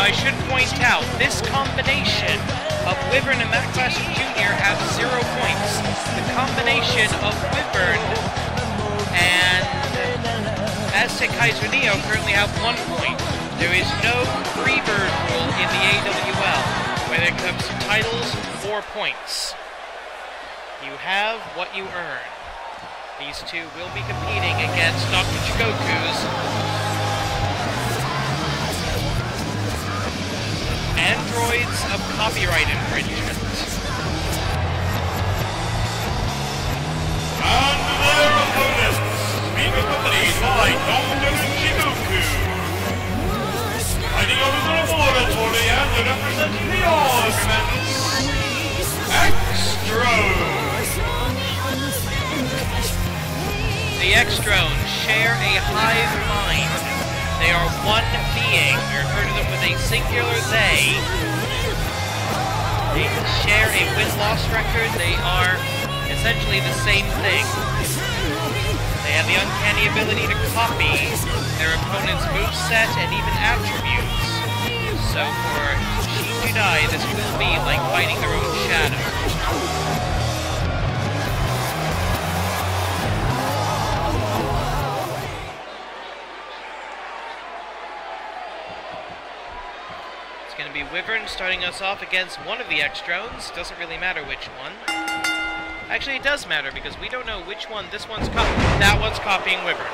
I should point out, this combination of Wyvern and Matt Classic Jr. have 0 points. The combination of Wyvern and Aztec Kaiser Neo currently have 1 point. There is no free-bird rule in the AWL. When it comes to titles, 4 points. You have what you earn. These two will be competing against Dr. Chigoku's Androids of Copyright Infringement. And their opponents, being accompanied by Dr. Chigoku. Fighting over the laboratory and representing the arguments, Extro. The Extrones share a hive mind. They are one being. You refer to them with a singular they. They share a win-loss record. They are essentially the same thing. They have the uncanny ability to copy their opponent's moveset and even attributes. So for Shin Jidai, this will be like fighting their own shadow. Going to be Wyvern starting us off against one of the Extrones. Doesn't really matter which one. Actually, it does matter because we don't know which one. This one's that one's copying Wyvern.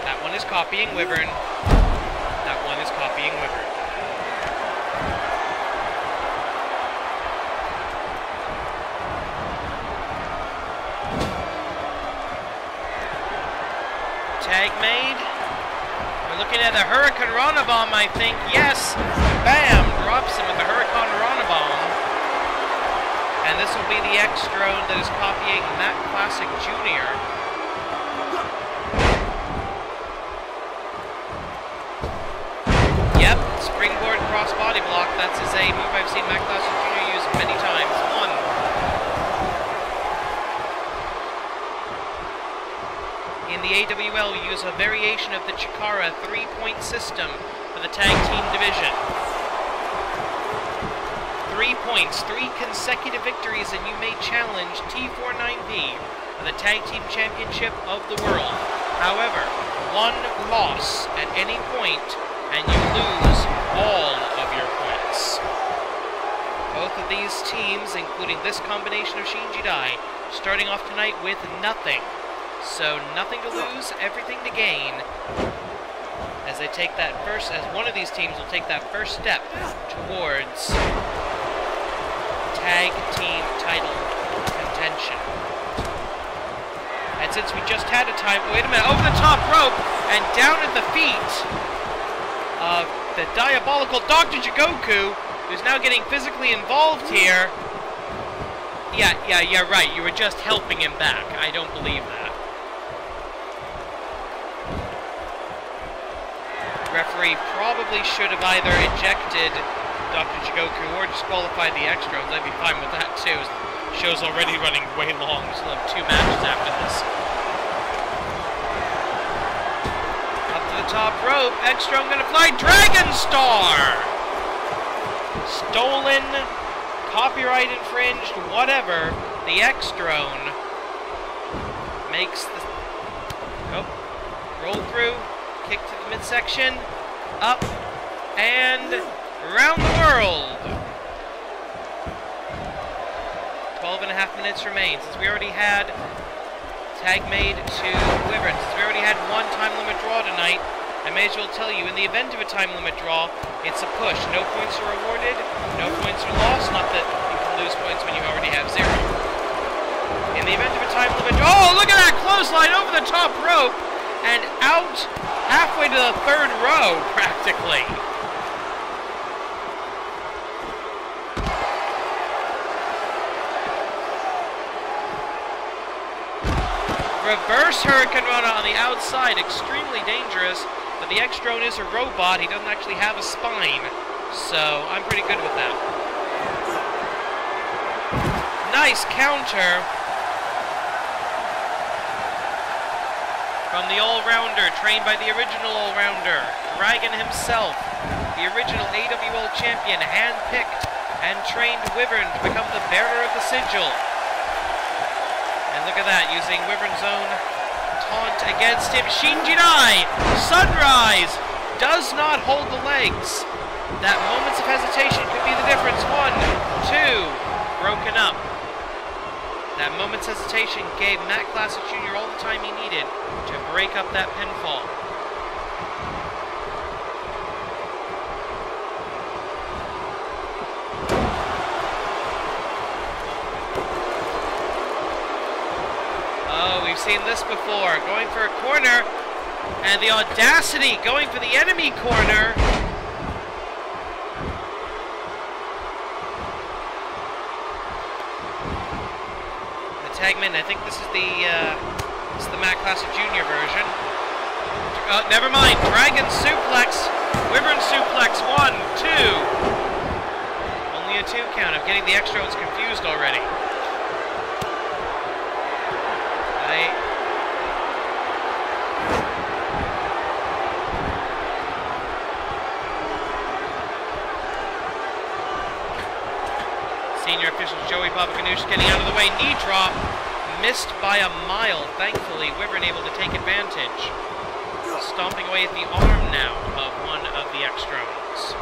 That one is copying Wyvern. That one is copying Wyvern. Tag made. Looking at a Hurricane Rana Bomb, I think. Yes! Bam! Drops him with the Hurricane Rana Bomb. And this will be the Extrone that is copying Matt Classic Jr. Yep, springboard cross body block. That's a move I've seen Matt Classic Jr. use many times. 1. In the AWL, we use a variation of the Chikara 3-point system for the tag team division. 3 points, 3 consecutive victories, and you may challenge T49P for the tag team championship of the world. However, 1 loss at any point, and you lose all of your points. Both of these teams, including this combination of Shin Jidai, starting off tonight with nothing. So nothing to lose, everything to gain, as they take that first, as one of these teams will take that first step towards tag team title contention. And since we just had a time, wait a minute, over the top rope and down at the feet of the diabolical Dr. Chigoku, who's now getting physically involved here. Yeah, right, you were just helping him back. I don't believe that. Referee probably should have either ejected Dr. Chigoku or disqualified the Extras. I'd be fine with that too. The show's already running way long. We still have 2 matches after this. Up to the top rope. Extreme gonna fly Dragon Star! Stolen, copyright infringed, whatever. The Extrone makes the roll through. Kick to the midsection, up, and around the world. 12.5 minutes remain. Since we already had tag made to Wyvern, since we already had 1 time limit draw tonight, I may as well tell you, in the event of a time limit draw, it's a push. No points are awarded, no points are lost, not that you can lose points when you already have 0. In the event of a time limit draw, oh, look at that clothesline over the top rope, and out halfway to the 3rd row, practically. Reverse Hurricane Rana on the outside, extremely dangerous, but the Extrone is a robot. He doesn't actually have a spine, so I'm pretty good with that. Nice counter. from the all-rounder, trained by the original all-rounder, Dragon himself, the original AWL champion, hand-picked and trained Wyvern to become the bearer of the sigil. And look at that, using Wyvern's own taunt against him. Shinjirai, Sunrise, does not hold the legs. That moments of hesitation could be the difference. 1, 2, broken up. That moment's hesitation gave Matt Classic Jr. all the time he needed to break up that pinfall. Oh, we've seen this before. Going for a corner, and the audacity going for the enemy corner. Tagman, I think this is the Matt Classic Jr. version. Never mind. Dragon suplex, Wyvern suplex. 1, 2. Only a 2 count. I'm getting the extra ones confused already. Senior official Joey Babaganoush getting out of the way. Knee drop. Missed by a mile. Thankfully, Wyvern able to take advantage. Stomping away at the arm now of one of the Extrons.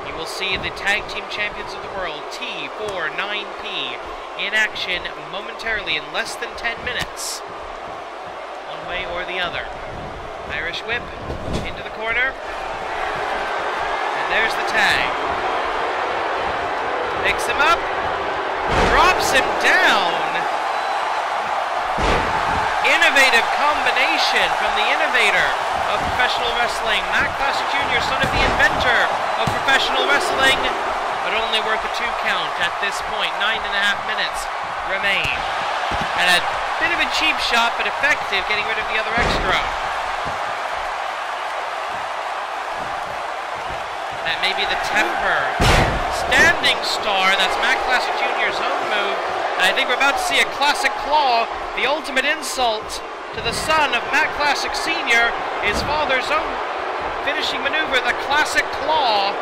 You will see the Tag Team Champions of the World, T49P, in action momentarily in less than 10 minutes. One way or the other. Irish whip into the corner. And there's the tag. Picks him up, drops him down. Innovative combination from the innovator of professional wrestling, Matt Classic Jr., son of the inventor of professional wrestling, but only worth a 2 count at this point. 9.5 minutes remain. And a bit of a cheap shot, but effective, getting rid of the other extra. That may be the temper. Standing star, that's Matt Classic Jr.'s own move. And I think we're about to see a classic claw, the ultimate insult to the son of Matt Classic Sr., his father's own finishing maneuver, the classic claw.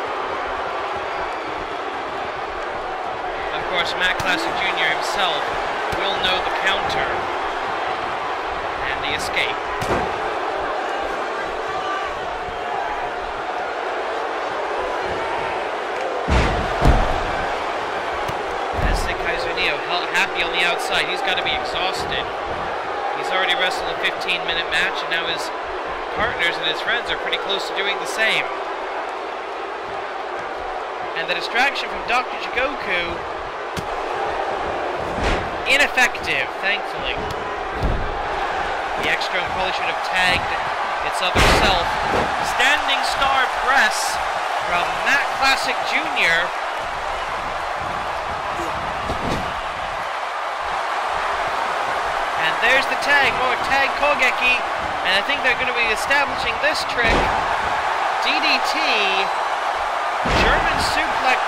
Of course, Matt Classic Jr. himself will know the counter and the escape. Happy on the outside. He's got to be exhausted. He's already wrestled a 15-minute match, and now his partners and his friends are pretty close to doing the same. And the distraction from Dr. Jigoku, ineffective, thankfully. The extra probably should have tagged its other self. Standing star press from Matt Classic Jr. There's the tag, more tag Kogeki, and I think they're going to be establishing this trick. DDT, German suplex,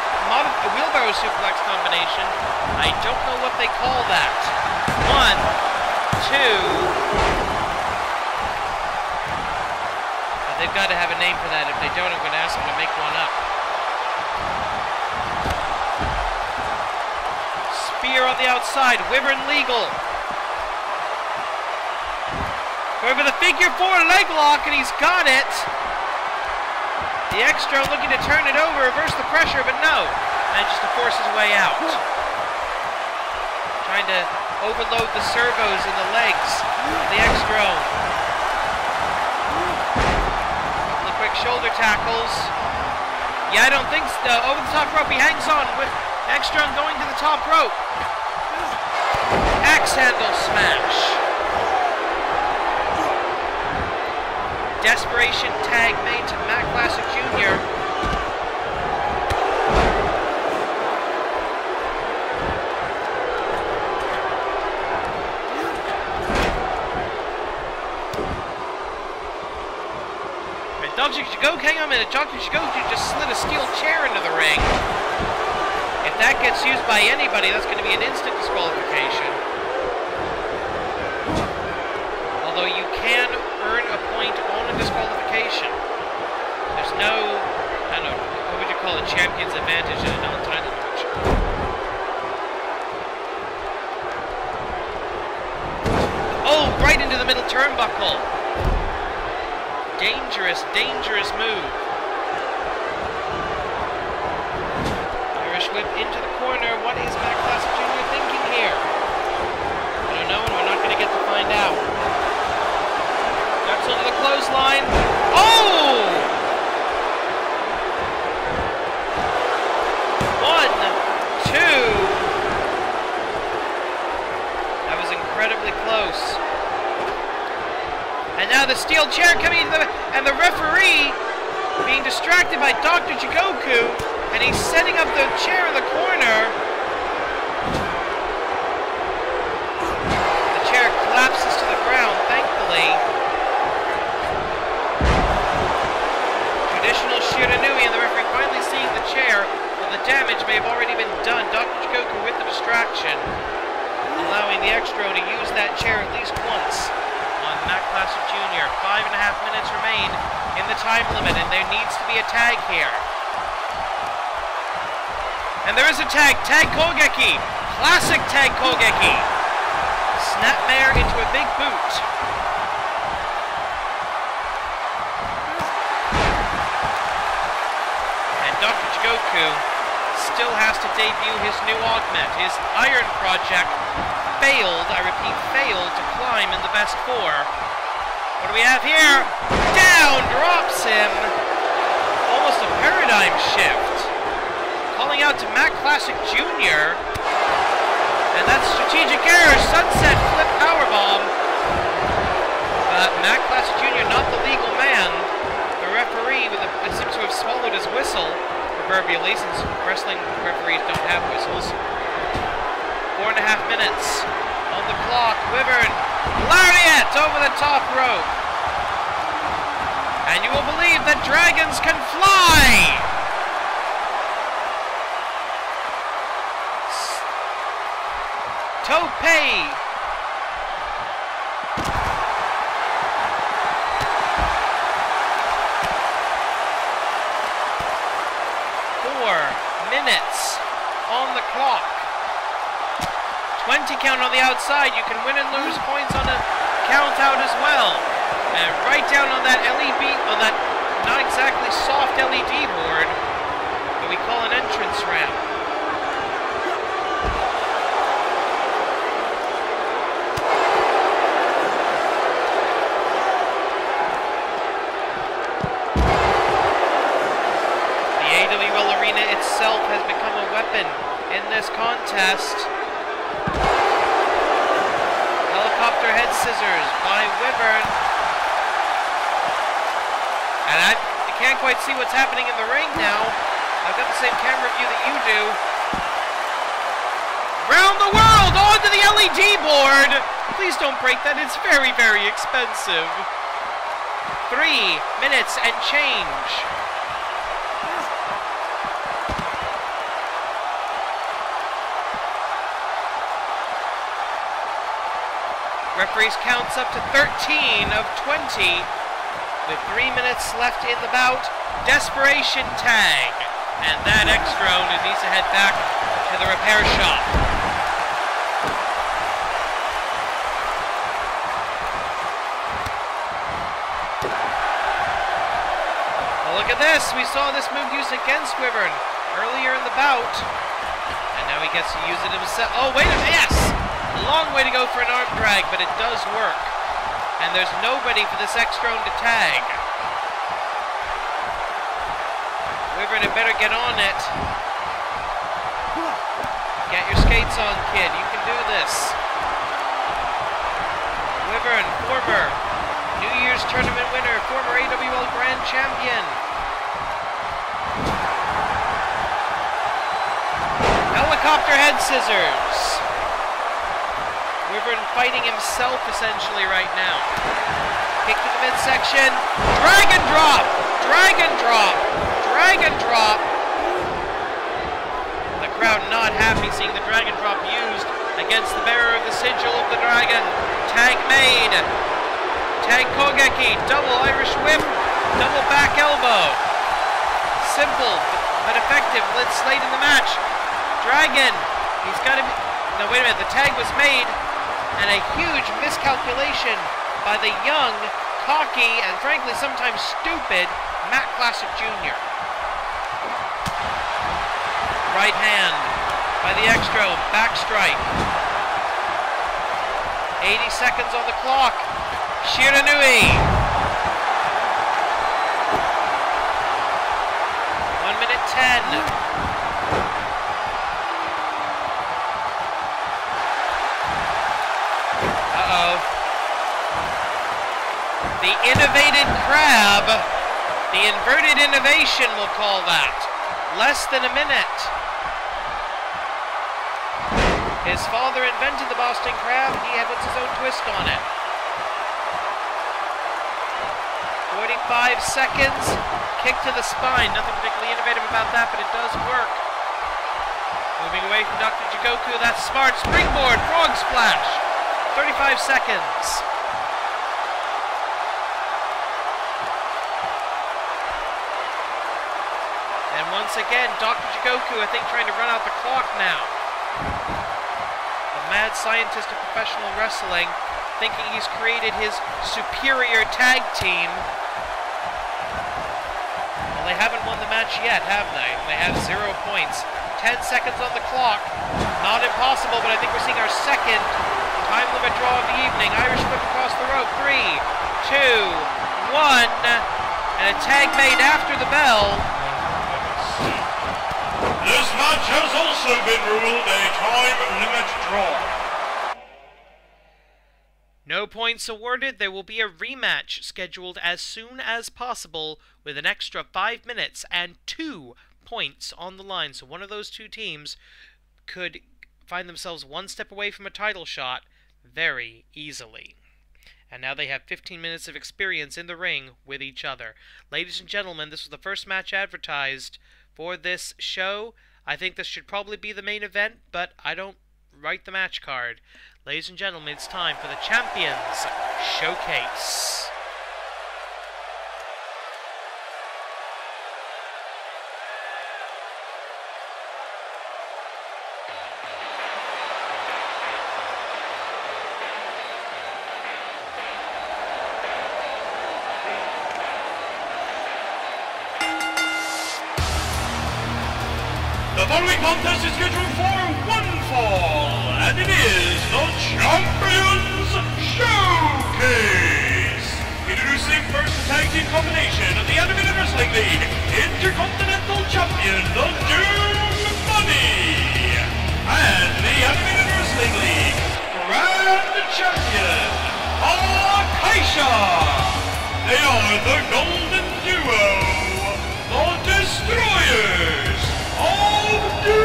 wheelbarrow suplex combination. I don't know what they call that. 1, 2. They've got to have a name for that. If they don't, I'm going to ask them to make one up. Spear on the outside, Wyvern legal. Over the figure 4 leg lock, and he's got it. The extra looking to turn it over, reverse the pressure, but no. Manages to force his way out. Trying to overload the servos in the legs of the extra. The quick shoulder tackles. Yeah, I don't think so. Over the top rope, he hangs on with extra going to the top rope. Axe handle smash. Desperation tag made to Matt Classic Jr. And Dr. Jigoku, hang on a minute, Dr. Jigoku just slid a steel chair into the ring. If that gets used by anybody, that's going to be an instant disqualification. Although you can earn a point on a disqualification. There's no, I don't know, what would you call a champion's advantage in a non-title match? Oh, right into the middle turnbuckle. Dangerous, dangerous move. Irish whip into the corner. What is Matt Classic Jr. thinking here? I don't know, and we're not going to get to find out. Ducks onto the clothesline. Oh! 1, 2. That was incredibly close. And now the steel chair coming into and the referee being distracted by Dr. Jigoku, and he's setting up the chair in the corner. The chair collapses to the ground, thankfully. Traditional Shiranui, and the referee finally seeing the chair, but the damage may have already been done. Dr. Jigoku with the distraction, allowing the Extro to use that chair at least once on Matt Classic Jr. 5.5 minutes remain in the time limit, and there needs to be a tag here. And there is a tag. Tag Kogeki. Classic tag Kogeki. Snapmare into a big boot. And Dr. Jigoku still has to debut his new augment. His Iron Project failed, I repeat, failed to climb in the best four. What do we have here? Down, drops him. Almost a paradigm shift. Calling out to Matt Classic Jr. And that's strategic error. Sunset flip powerbomb. Matt Classic Jr. not the legal man. The referee seems to have swallowed his whistle, proverbially, since wrestling referees don't have whistles. 4.5 minutes on the clock. Wyvern, lariat over the top rope. And you will believe that dragons can fly. Tope. 4 minutes on the clock. 20 count on the outside. You can win and lose points on a count out as well. And right down on that LED, on that not exactly soft LED board that we call an entrance ramp. The AWL arena itself has become a weapon in this contest. Helicopter head scissors by Wyvern. And I can't quite see what's happening in the ring now. I've got the same camera view that you do. Round the world onto the LED board. Please don't break that. It's very, very expensive. 3 minutes and change. Referees counts up to 13 of 20 with 3 minutes left in the bout. Desperation tag. And that X-Drone needs to head back to the repair shop. Well, look at this. We saw this move used against Wyvern earlier in the bout. And now he gets to use it himself. Oh, wait a minute. Yes! A long way to go for an arm drag, but it does work. And there's nobody for this X-Drone to tag. Wyvern had better get on it. Get your skates on, kid. You can do this. Wyvern, former New Year's Tournament winner, former AWL Grand Champion. Helicopter head scissors. Wyvern fighting himself essentially right now. Kick to the midsection. Dragon drop! Dragon drop! Dragon drop! The crowd not happy seeing the dragon drop used against the bearer of the sigil of the dragon. Tag made. Tag Kogeki, double Irish whip, double back elbow. Simple but effective. It's late in the match. Dragon, he's got to be... No, wait a minute. The tag was made, and a huge miscalculation by the young, cocky, and frankly sometimes stupid Matt Classic Jr. Right hand by the Extro, back strike. 80 seconds on the clock. Shiranui. 1 minute 10. The innovated crab, the inverted innovation we'll call that. Less than a minute. His father invented the Boston Crab, he puts his own twist on it. 45 seconds, kick to the spine. Nothing particularly innovative about that, but it does work. Moving away from Dr. Jigoku, that's smart. Springboard, frog splash. 35 seconds. And once again, Dr. Jigoku, I think, trying to run out the clock now. The mad scientist of professional wrestling, thinking he's created his superior tag team. Well, they haven't won the match yet, have they? They have 0 points. 10 seconds on the clock. Not impossible, but I think we're seeing our second time limit draw of the evening. Irish whip across the rope. 3, 2, 1. And a tag made after the bell. This match has also been ruled a time limit draw. No points awarded. There will be a rematch scheduled as soon as possible with an extra 5 minutes and 2 points on the line. So one of those two teams could find themselves one step away from a title shot very easily. And now they have 15 minutes of experience in the ring with each other. Ladies and gentlemen, this was the first match advertised for this show. I think this should probably be the main event, but I don't write the match card. Ladies and gentlemen, it's time for the Champions Showcase. The following contest is scheduled for one fall, and it is the Champions Showcase! Introducing first tag team combination of the Animated Wrestling League, Intercontinental Champion, the Doom Bunny, and the Animated Wrestling League, Grand Champion, Akaisha! They are the Golden Duo, the Destroyers of Doom!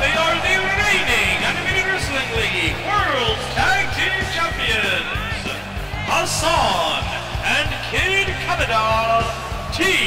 They are the reigning Animated Wrestling League World Tag Team Champions, Hassan and Kid Kamada, T49P.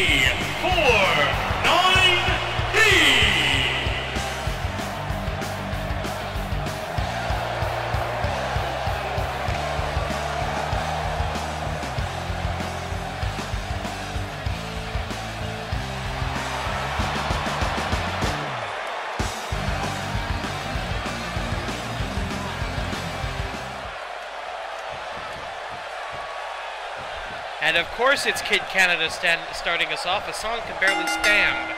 And of course it's Kid Canada starting us off. Hassan can barely stand.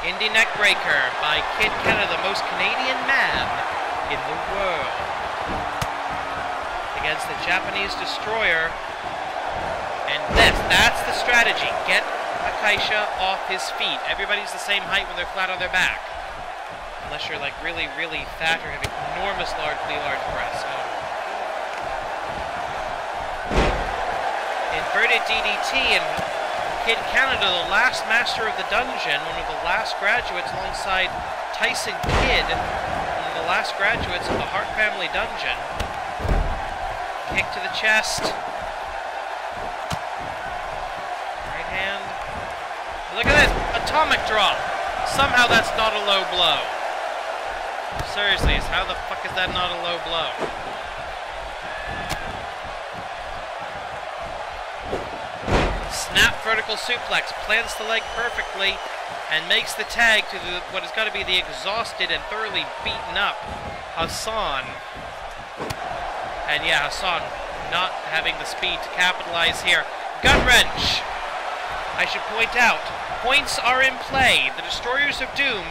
Indie Neckbreaker by Kid Canada, the most Canadian man in the world. Against the Japanese Destroyer. And that's the strategy. Get Akaisha off his feet. Everybody's the same height when they're flat on their back. Unless you're like really, really fat or have enormous, large breasts. Oh. Inverted DDT and Kid Canada, the last master of the dungeon, one of the last graduates alongside Tyson Kidd, one of the last graduates of the Hart family dungeon. Kick to the chest. Right hand. Look at this! Atomic drop! Somehow that's not a low blow. Seriously, how the fuck is that not a low blow? Snap vertical suplex, plants the leg perfectly, and makes the tag to what has got to be the exhausted and thoroughly beaten up Hassan. And yeah, Hassan not having the speed to capitalize here. Gut wrench! I should point out, points are in play. The Destroyers of Doom,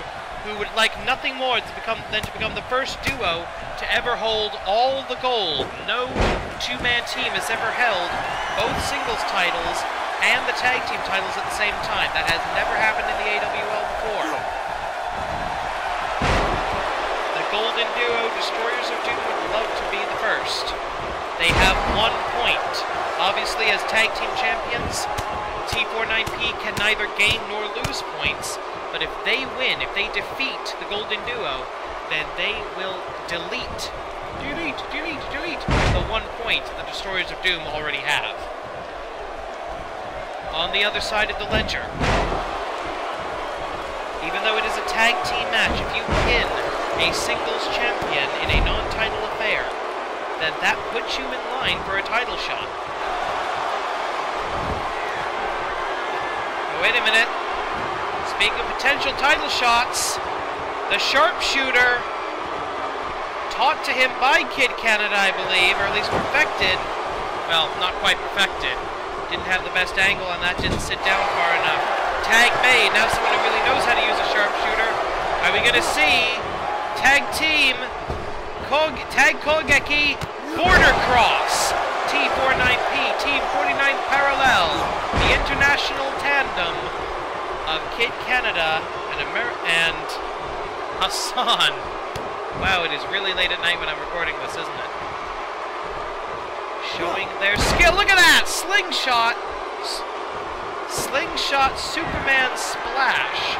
who would like nothing more than to become the first duo to ever hold all the gold. No two-man team has ever held both singles titles and the tag team titles at the same time. That has never happened in the AWL before. The Golden Duo, Destroyers of Doom, would love to be the first. They have 1 point. Obviously, as tag team champions, T49P can neither gain nor lose points, but if they win, if they defeat the Golden Duo, then they will delete the 1 point the Destroyers of Doom already have. On the other side of the ledger, even though it is a tag team match, if you pin a singles champion in a non-title affair, then that puts you in line for a title shot. Oh, wait a minute. Speaking of potential title shots, the sharpshooter, taught to him by Kid Canada, I believe, or at least perfected. Well, not quite perfected. Didn't have the best angle, and that didn't sit down far enough. Tag made. Now someone who really knows how to use a sharpshooter. Are we going to see tag team tag Kogeki border cross? T49P, Team 49 Parallel, the international tandem of Kid Canada and Hassan. Wow, it is really late at night when I'm recording this, isn't it? Showing their skill. Look at that! Slingshot! Slingshot Superman splash.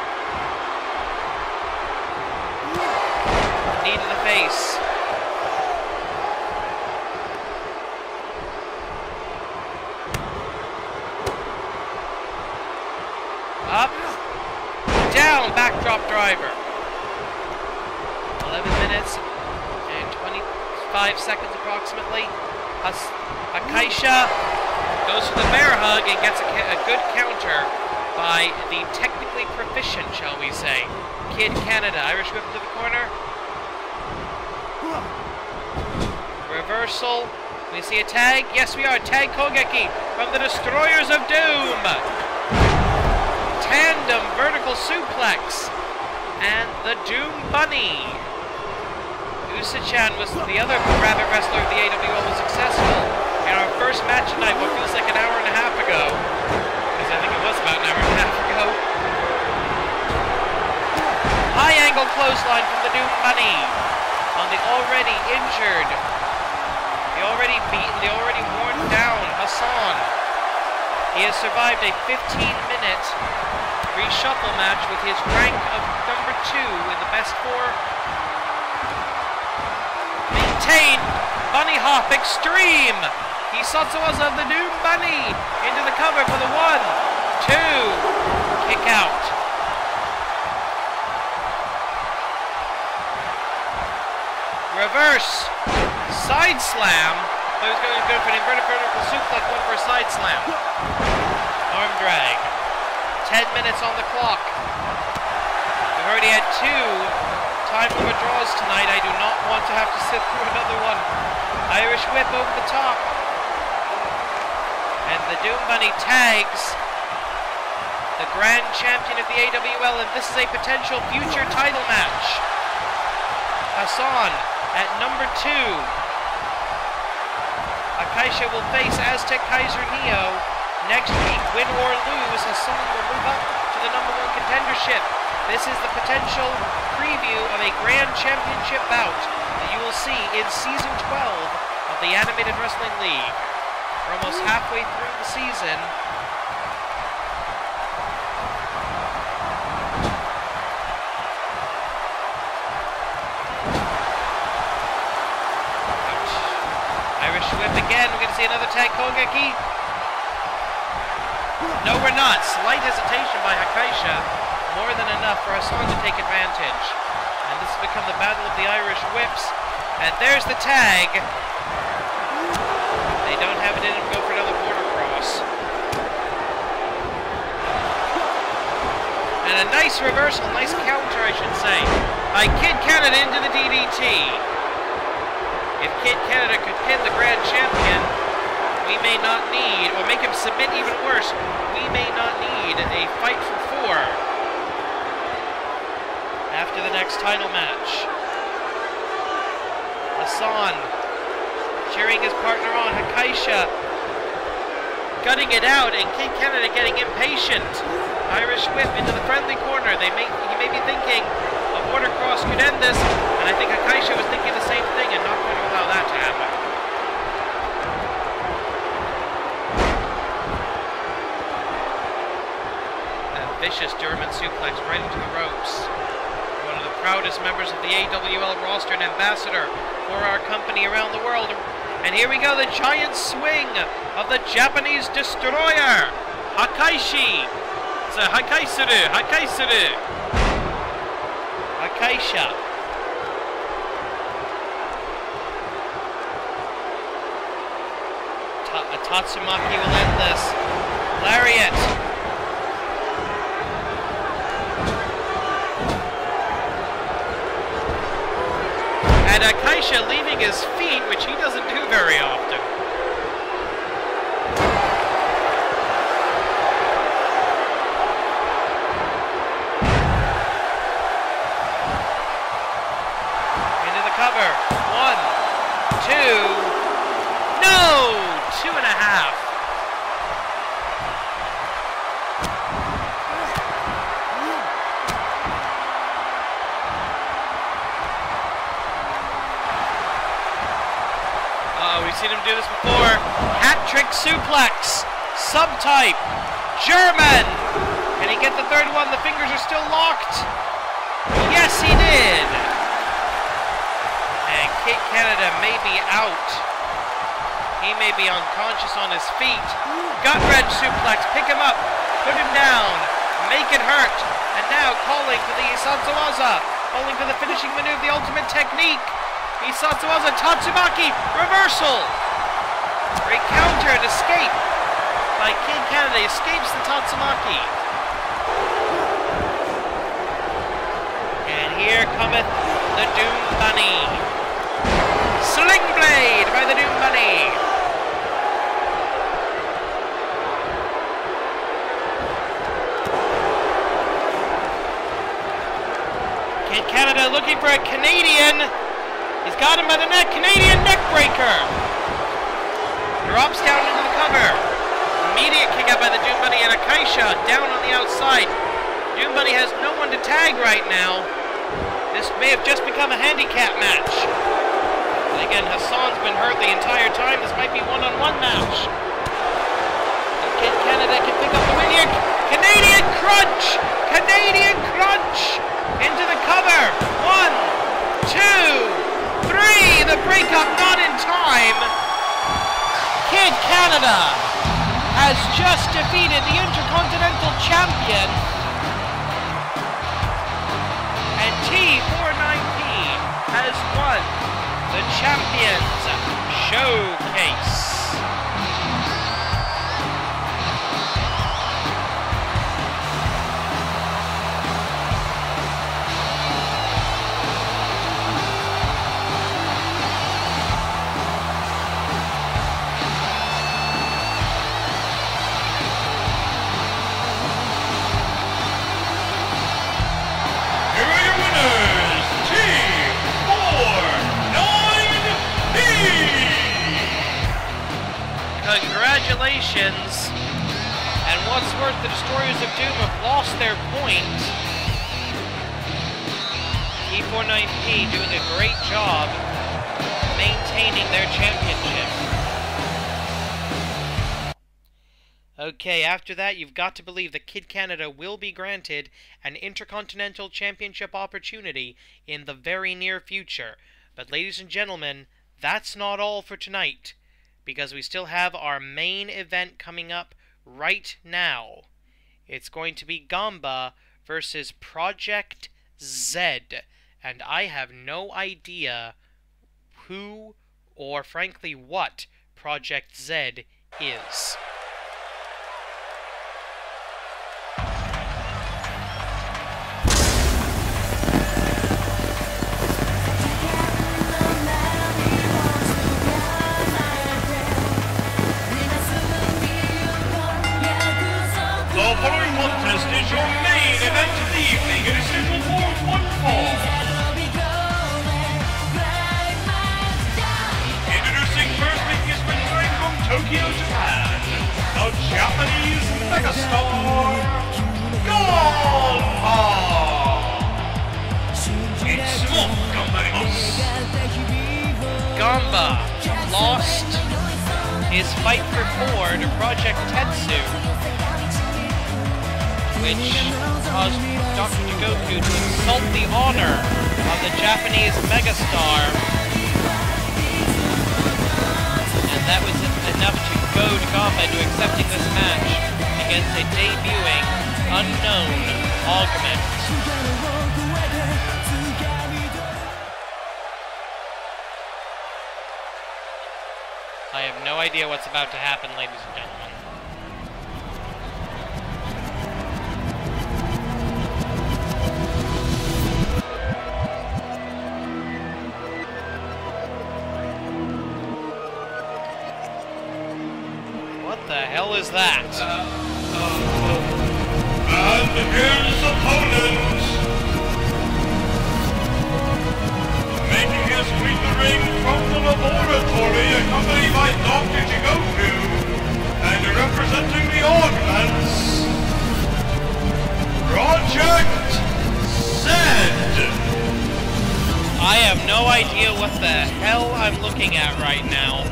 Knee to the face. Up. Down. Backdrop driver. 11 minutes and 25 seconds approximately. Akaisha goes for the bear hug and gets a good counter by the technically proficient, shall we say, Kid Canada. Irish whip to the corner. Reversal. We see a tag. Yes, we are. Tag Kogeki from the Destroyers of Doom. Tandem vertical suplex. And the Doom Bunny. Usa-chan was the other rabbit wrestler of the AWL was successful in our first match tonight, what feels like an hour and a half ago, because I think it was about an hour and a half ago. High angle clothesline from the Doom Bunny on the already injured, the already beaten, the already worn down Hassan. He has survived a 15-minute reshuffle match with his rank of number 2 in the best 4. Maintained Bunny Hop Extreme. Hisatsuwaza of the Doom Bunny into the cover for the 1, 2, kick out. Reverse side slam. I was going to go for an inverted vertical suplex, one for a side slam. Arm drag. 10 minutes on the clock. We've already had 2 time limit draws tonight. I do not want to have to sit through another one. Irish whip over the top. And the Doom Bunny tags the grand champion of the AWL, and this is a potential future title match. Hassan at number 2. Akaisha will face Aztec Kaiser Neo next week. Win or lose, Hassan will move up to the number 1 contendership. This is the potential preview of a Grand Championship bout that you will see in Season 12 of the Animated Wrestling League. We're almost halfway through the season. Irish whip again. We're going to see another tag kogeki. No, we're not. Slight hesitation by Hakaisha. More than enough for Hassan to take advantage. And this has become the battle of the Irish whips. And there's the tag. They don't have it in them to go for another border cross. And a nice reversal, nice counter, I should say, by Kid Canada into the DDT. If Kid Canada could pin the Grand Champion, we may not need, or make him submit even worse, we may not need a fight for 4 after the next title match. Hassan cheering his partner on, Hakaisha gutting it out, and Kid Canada getting impatient. Irish whip into the friendly corner. He may be thinking a border cross could end this, and I think Hakaisha was thinking the same thing and not going to allow that to happen. A vicious German suplex right into the ropes. One of the proudest members of the AWL roster and ambassador for our company around the world. And here we go, the giant swing of the Japanese destroyer, Hakaishi. It's a Hakaisuru, Hakaisuru. Hakaisha. Tatsumaki will end this. Lariat. And Hakaisha leaving his feet, which he doesn't do very often. Into the cover. 1, 2. No! 2.5. We've seen him do this before. Hat trick suplex. Subtype. German. Can he get the third one? The fingers are still locked. Yes, he did. And Kid Canada may be out. He may be unconscious on his feet. Gut wrench suplex. Pick him up. Put him down. Make it hurt. And now calling for the Isatsuwaza. Calling for the finishing maneuver, the ultimate technique. Isatsuwaza, Tatsumaki, reversal! Great counter and escape by Kid Canada, escapes the Tatsumaki. And here cometh the Doom Bunny. Sling Blade by the Doom Bunny. Kid Canada looking for a Canadian. He's got him by the neck. Canadian neck breaker. Drops down into the cover. Immediate kick out by the Doom Bunny, and Hakaisha down on the outside. Doom Bunny has no one to tag right now. This may have just become a handicap match. And again, Hassan's been hurt the entire time. This might be one-on-one match. And Kid Canada can pick up the win here. Canadian crunch! Canadian crunch! Into the cover. 1, 2, 3, the breakup not in time. Kid Canada has just defeated the Intercontinental Champion. And T419 has won the Champions Showcase. Congratulations, and what's worse, the Destroyers of Doom have lost their point. T49P doing a great job maintaining their championship. Okay, after that, you've got to believe that Kid Canada will be granted an Intercontinental Championship opportunity in the very near future. But ladies and gentlemen, that's not all for tonight, because we still have our main event coming up right now. It's going to be Gamba versus Project Z, and I have no idea who or frankly what Project Z is. The following contest is your main event of the evening. It is scheduled for one fall. Introducing first, making his return from Tokyo, Japan, the Japanese megastar, Gamba! Gamba lost his fight for 4 to Project Tetsu, which caused Dr. Jigoku to insult the honor of the Japanese megastar, and that was enough to goad Gamba into accepting this match against a debuting unknown Augment. I have no idea what's about to happen, ladies and gentlemen. What the hell is that? And here's opponent, making his way to the ring from the laboratory, accompanied by Dr. Jigoku, and representing the Augments, Project Z. I have no idea what the hell I'm looking at right now.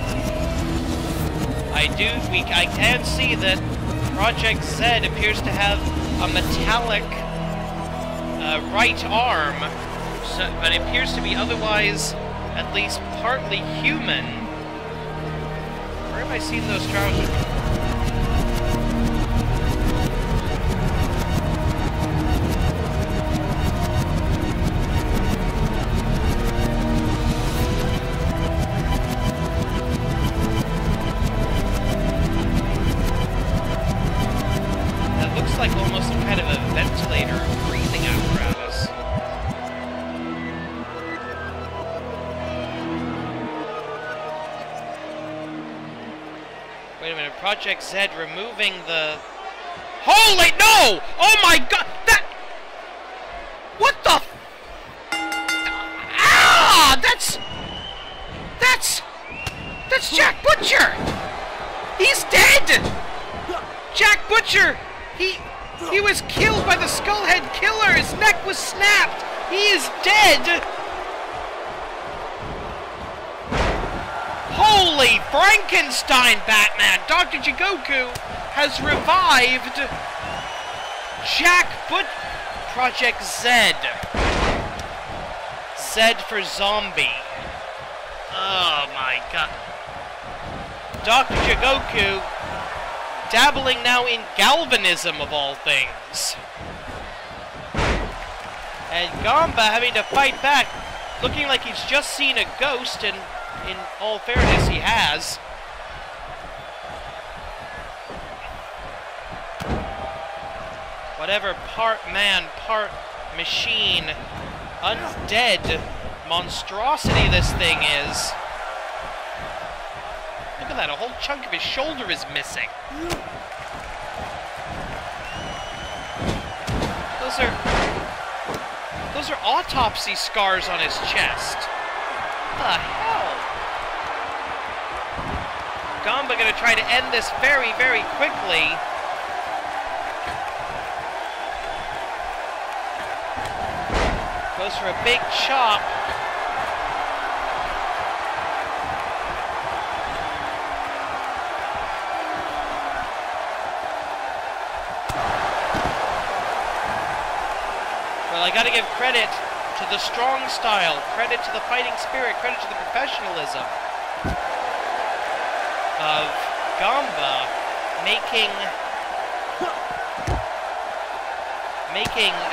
I can see that Project Z appears to have a metallic right arm, but it appears to be otherwise at least partly human. Where have I seen those trousers? That looks like almost some kind of a ventilator or breathing apparatus. Wait a minute, Project Z removing the... Holy no! Oh my god! That... What the... Ah! That's Jack Butcher! He's dead! Jack Butcher! He was killed by the Skullhead Killer! His neck was snapped! He is dead! Holy Frankenstein, Batman! Dr. Jigoku has revived Jack Butcher. Project Z. Z for zombie. Oh my god. Dr. Jigoku dabbling now in galvanism of all things. And Gamba having to fight back, looking like he's just seen a ghost, and in all fairness, he has. Whatever part man, part machine, undead monstrosity this thing is. Look at that, a whole chunk of his shoulder is missing. Those are autopsy scars on his chest. What the hell? Gamba gonna try to end this very, very quickly. Goes for a big chop. Well, I gotta give credit to the strong style, credit to the fighting spirit, credit to the professionalism of Gamba making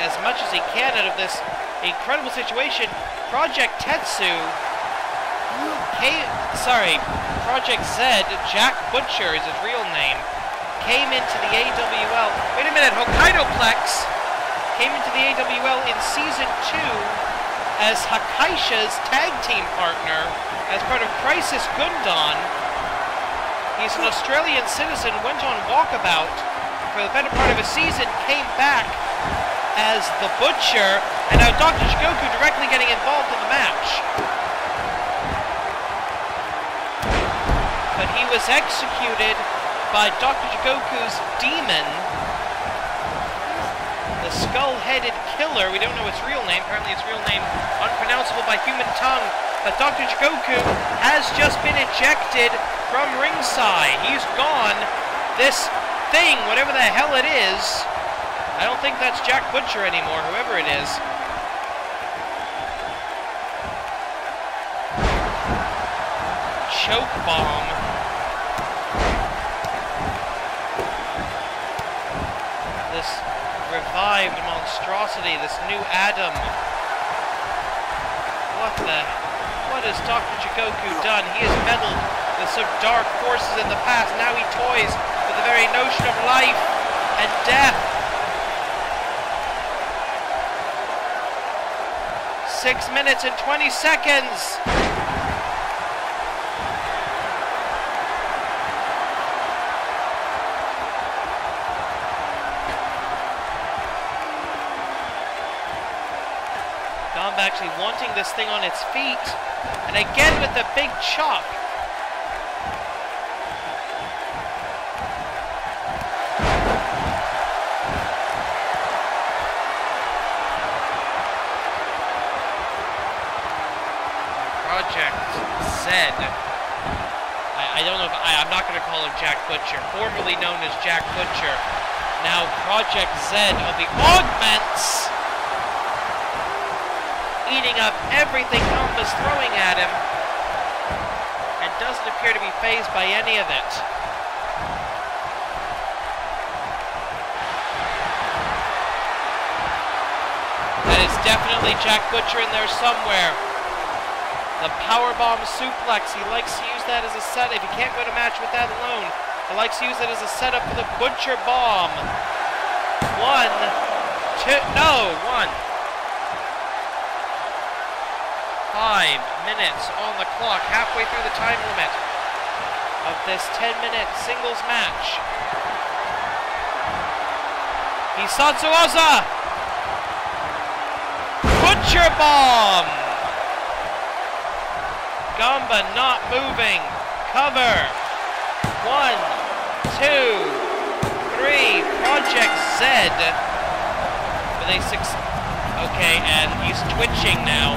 as much as he can out of this incredible situation. Project Z, Jack Butcher is his real name, came into the AWL. Wait a minute, Hokkaido-plex came into the AWL in Season 2 as Hakaisha's tag team partner as part of Crisis Gundam. He's an Australian citizen, went on walkabout for the better part of a season, came back as the Butcher, and now Dr. Jigoku directly getting involved in the match. But he was executed by Dr. Jigoku's demon, the skull-headed killer. We don't know its real name. Apparently its real name unpronounceable by human tongue. But Dr. Jigoku has just been ejected from ringside. He's gone. This thing, whatever the hell it is, I don't think that's Jack Butcher anymore, whoever it is. Choke bomb. This revived monstrosity, this new Adam. What has Dr. Jigoku done? He has meddled with some dark forces in the past. Now he toys with the very notion of life and death. 6 minutes and 20 seconds. Gamba actually wanting this thing on its feet. And again with the big chop. I don't know if I'm not going to call him Jack Butcher, formerly known as Jack Butcher, now Project Z of the Augments, eating up everything Gamba's throwing at him, and doesn't appear to be fazed by any of it. That is definitely Jack Butcher in there somewhere. The powerbomb suplex, he likes to use that as a setup. If he can't win a match with that alone, he likes to use it as a setup for the Butcher bomb. 1, 2, no, 1. 5 minutes on the clock, halfway through the time limit of this 10-minute singles match. Hisatsuwaza! Butcher bomb! Gamba not moving. Cover. 1, 2, 3. Project Z. Okay, and he's twitching now.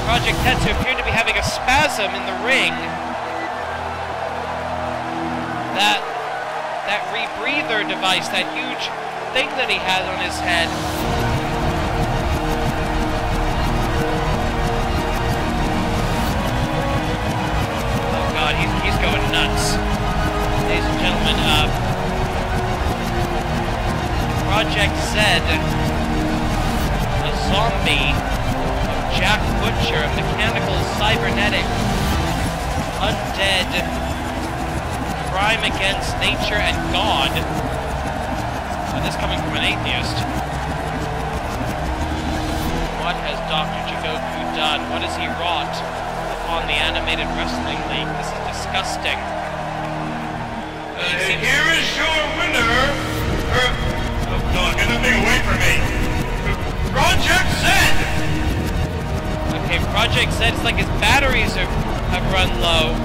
Project Tetsu appeared to be having a spasm in the ring. That rebreather device, that huge thing that he has on his head. He's going nuts. Ladies and gentlemen, Project Z, a zombie of Jack Butcher, a mechanical, cybernetic, undead, crime against nature and God. And this coming from an atheist. What has Dr. Jigoku done? What has he wrought on the Animated Wrestling League? This is disgusting. Here is your winner. Don't get that thing away from me. Project Z. Okay, Project Z is like his batteries have run low.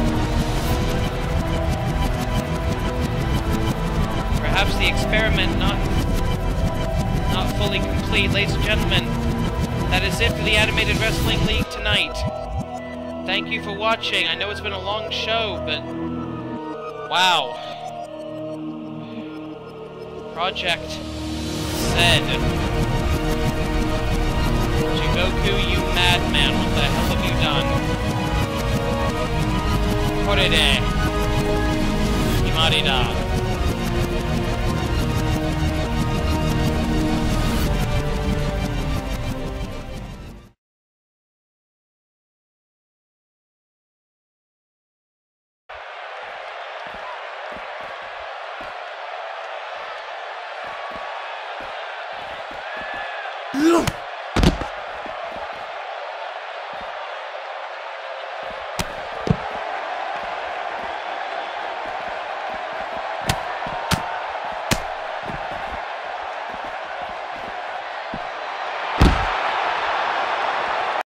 Perhaps the experiment not fully complete. Ladies and gentlemen, that is it for the Animated Wrestling League tonight. Thank you for watching. I know it's been a long show, but wow. Project said, Jigoku, you madman, what the hell have you done? Korede. Imarida. Ugh!